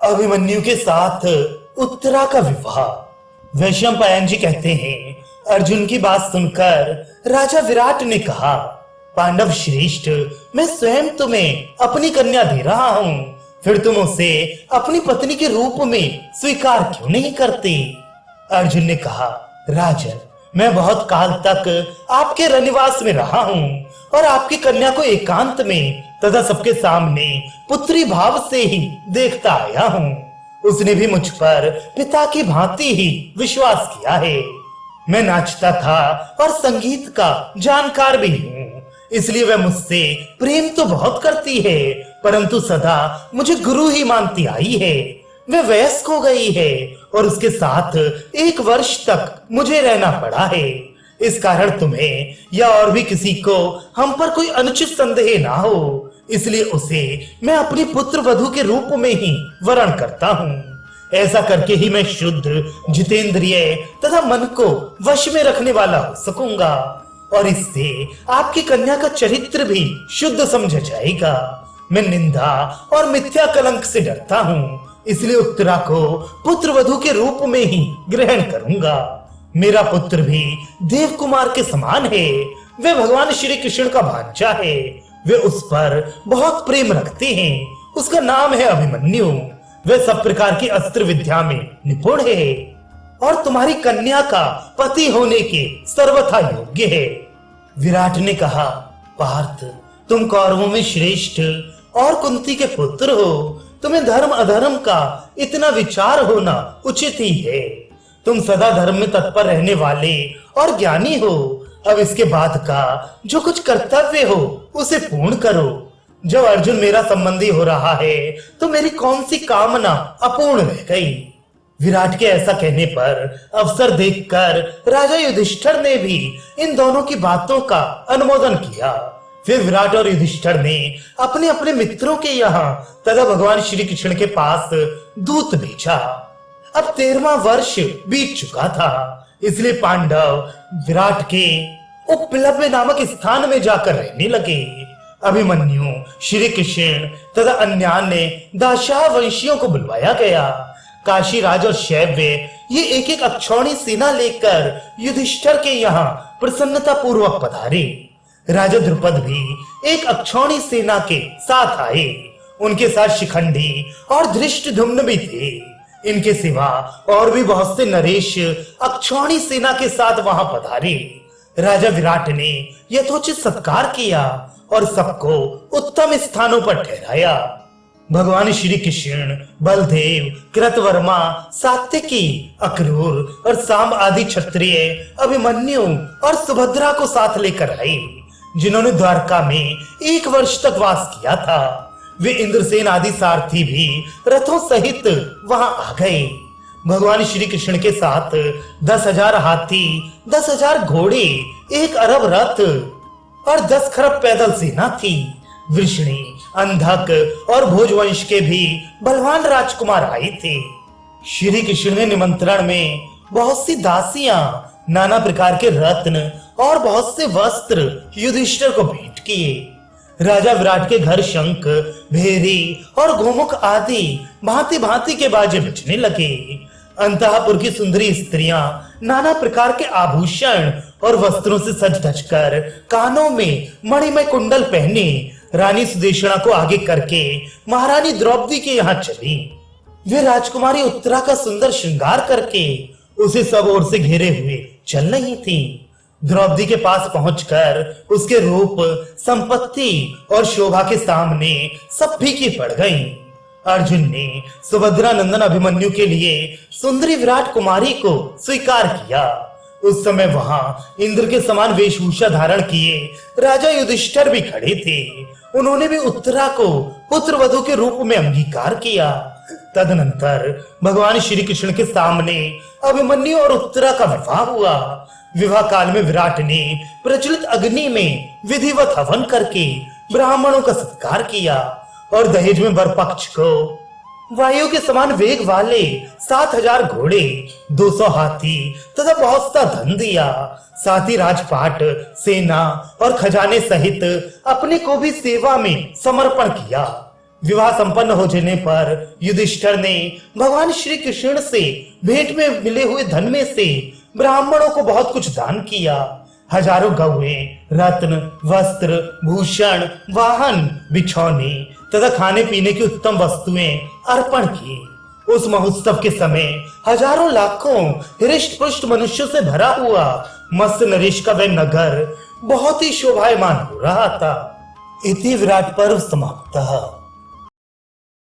अभिमन्यु के साथ उत्तरा का विवाह। वैशंपायन जी कहते हैं, अर्जुन की बात सुनकर राजा विराट ने कहा, पांडव श्रेष्ठ, मैं स्वयं तुम्हें अपनी कन्या दे रहा हूँ, फिर तुम उसे अपनी पत्नी के रूप में स्वीकार क्यों नहीं करते? अर्जुन ने कहा, राजन, मैं बहुत काल तक आपके रनिवास में रहा हूँ और आपकी कन्या को एकांत में तथा सबके सामने पुत्री भाव से ही देखता आया हूँ। उसने भी मुझ पर पिता की भांति ही विश्वास किया है। मैं नाचता था और संगीत का जानकार भी हूँ, इसलिए वह मुझसे प्रेम तो बहुत करती है, परंतु सदा मुझे गुरु ही मानती आई है। वह वयस्क हो गई है और उसके साथ 1 वर्ष तक मुझे रहना पड़ा है। इस कारण तुम्हें या और भी किसी को हम पर कोई अनुचित संदेह ना हो, इसलिए उसे मैं अपनी पुत्र वधू के रूप में ही वरण करता हूँ। ऐसा करके ही मैं शुद्ध, जितेंद्रिय तथा मन को वश में रखने वाला हो सकूंगा और इससे आपकी कन्या का चरित्र भी शुद्ध समझा जाएगा। मैं निंदा और मिथ्या कलंक से डरता हूँ, इसलिए उत्तरा को पुत्र वधू के रूप में ही ग्रहण करूंगा। मेरा पुत्र भी देव कुमार के समान है। वे भगवान श्री कृष्ण का भांजा है। वे उस पर बहुत प्रेम रखते हैं। उसका नाम है अभिमन्यु। वह सब प्रकार की अस्त्र विद्या में निपुण है और तुम्हारी कन्या का पति होने के सर्वथा योग्य है। विराट ने कहा, पार्थ, तुम कौरवों में श्रेष्ठ और कुंती के पुत्र हो। तुम्हें धर्म अधर्म का इतना विचार होना उचित ही है। तुम सदा धर्म में तत्पर रहने वाले और ज्ञानी हो। अब इसके बाद का जो कुछ कर्तव्य हो उसे पूर्ण करो। जब अर्जुन मेरा संबंधी हो रहा है तो मेरी कौन सी कामना अपूर्ण रह गई? विराट के ऐसा कहने पर अवसर देखकर राजा युधिष्ठिर ने भी इन दोनों की बातों का अनुमोदन किया। फिर विराट और युधिष्ठिर ने अपने अपने मित्रों के यहाँ तथा भगवान श्री कृष्ण के पास दूत भेजा। अब 13वां वर्ष बीत चुका था, इसलिए पांडव विराट के उपप्लव्य नामक स्थान में जाकर रहने लगे। अभिमन्यु, श्री कृष्ण तथा अन्य दाशाह वंशियों को बुलवाया गया। काशीराज और शैव्य ये एक एक अक्षौणी सेना लेकर युधिष्ठिर के यहाँ प्रसन्नता पूर्वक पधारे। राजा द्रुपद भी एक अक्षौणी सेना के साथ आए। उनके साथ शिखंडी और धृष्टद्युम्न भी थे। इनके सिवा और भी बहुत से नरेश अक्षौणी सेना के साथ वहां पधारे। राजा विराट ने यथोचित सत्कार किया और सबको उत्तम स्थानों पर ठहराया। भगवान श्री कृष्ण, बलदेव, कृतवर्मा, सात्यकी, अक्रूर और सांब आदि क्षत्रिय अभिमन्यु और सुभद्रा को साथ लेकर आए, जिन्होंने द्वारका में 1 वर्ष तक वास किया था। वे इंद्रसेन आदि सारथी भी रथों सहित वहां आ गए। भगवान श्री कृष्ण के साथ 10,000 हाथी, 10,000 घोड़े, 1 अरब रथ और 10 खरब पैदल सेना थी। वृष्णि, अंधक और भोजवंश के भी बलवान राजकुमार आए थे। श्री कृष्ण ने निमंत्रण में बहुत सी दासियां, नाना प्रकार के रत्न और बहुत से वस्त्र युधिष्ठिर को भेंट किए। राजा विराट के घर शंख, भेरी और गोमुख आदि भांति भांति के बाजे बजने लगे। अंतःपुर की सुंदरी स्त्रियां नाना प्रकार के आभूषण और वस्त्रों से सज धज कर कानों में मणिमय कुंडल पहने रानी सुदेशना को आगे करके महारानी द्रौपदी के यहाँ चली। वे राजकुमारी उत्तरा का सुंदर श्रृंगार करके उसे सब ओर से घेरे हुए चल रही थी। द्रौपदी के पास पहुंचकर उसके रूप, संपत्ति और शोभा के सामने सब फीकी पड़ गईं। अर्जुन ने सुभद्रा नंदन अभिमन्यु के लिए सुंदरी विराट कुमारी को स्वीकार किया। उस समय वहां इंद्र के समान वेशभूषा धारण किए राजा युधिष्ठिर भी खड़े थे। उन्होंने भी उत्तरा को पुत्र वधू के रूप में अंगीकार किया। तदनंतर भगवान श्री कृष्ण के सामने अभिमन्यु और उत्तरा का विवाह हुआ। विवाह काल में विराट ने प्रज्वलित अग्नि में विधिवत हवन करके ब्राह्मणों का सत्कार किया और दहेज में वर पक्ष को वायु के समान वेग वाले 7,000 घोड़े, 200 हाथी तथा बहुत सा धन दिया। साथ ही राजपाट, सेना और खजाने सहित अपने को भी सेवा में समर्पण किया। विवाह संपन्न हो जाने पर युधिष्ठिर ने भगवान श्री कृष्ण से भेंट में मिले हुए धन में से ब्राह्मणों को बहुत कुछ दान किया। हजारों गौएं, रत्न, वस्त्र, भूषण, वाहन, बिछौने तथा खाने पीने की उत्तम वस्तुएं अर्पण की। उस महोत्सव के समय हजारों लाखों हृष्ट पुष्ट मनुष्यों से भरा हुआ मस्त नरेश का वह नगर बहुत ही शोभायमान हो रहा था। इति विराट पर्व समाप्तः।